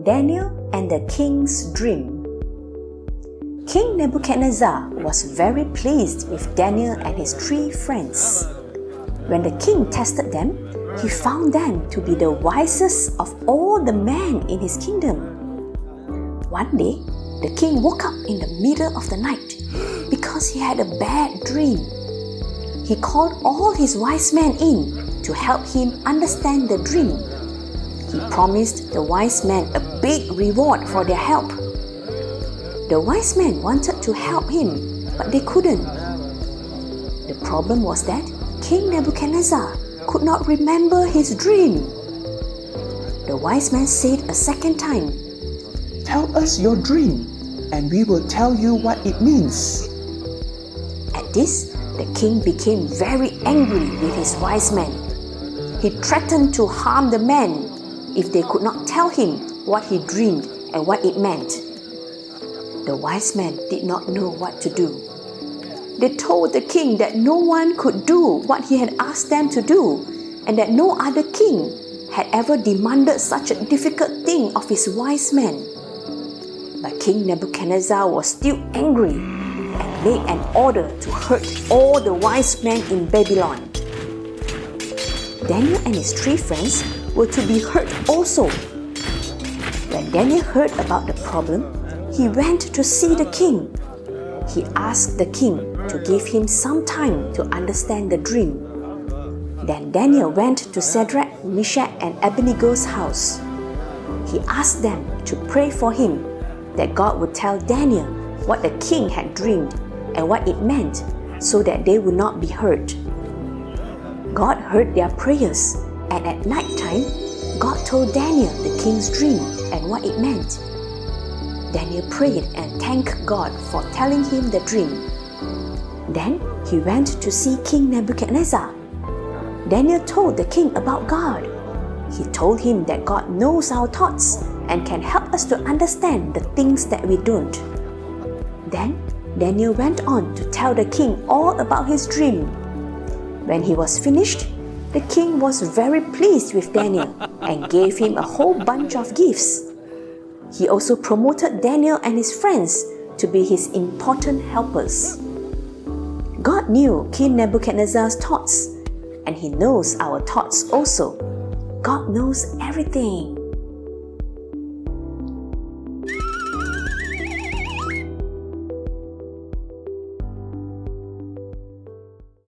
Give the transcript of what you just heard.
Daniel and the King's Dream. King Nebuchadnezzar was very pleased with Daniel and his 3 friends. When the king tested them, he found them to be the wisest of all the men in his kingdom. One day, the king woke up in the middle of the night because he had a bad dream. He called all his wise men in to help him understand the dream. He promised the wise men a big reward for their help. The wise men wanted to help him, but they couldn't. The problem was that King Nebuchadnezzar could not remember his dream. The wise man said a second time, "Tell us your dream, and we will tell you what it means." At this, the king became very angry with his wise men. He threatened to harm the men if they could not tell him what he dreamed and what it meant. The wise men did not know what to do. They told the king that no one could do what he had asked them to do, and that no other king had ever demanded such a difficult thing of his wise men. But King Nebuchadnezzar was still angry and made an order to hurt all the wise men in Babylon. Daniel and his 3 friends were to be hurt also. When Daniel heard about the problem, he went to see the king. He asked the king to give him some time to understand the dream. Then Daniel went to Shadrach, Meshach, and Abednego's house. He asked them to pray for him, that God would tell Daniel what the king had dreamed and what it meant, so that they would not be hurt. God heard their prayers, and at night time, God told Daniel the king's dream and what it meant. Daniel prayed and thanked God for telling him the dream. Then he went to see King Nebuchadnezzar. Daniel told the king about God. He told him that God knows our thoughts and can help us to understand the things that we don't. Then Daniel went on to tell the king all about his dream. When he was finished, the king was very pleased with Daniel and gave him a whole bunch of gifts. He also promoted Daniel and his friends to be his important helpers. God knew King Nebuchadnezzar's thoughts, and he knows our thoughts also. God knows everything.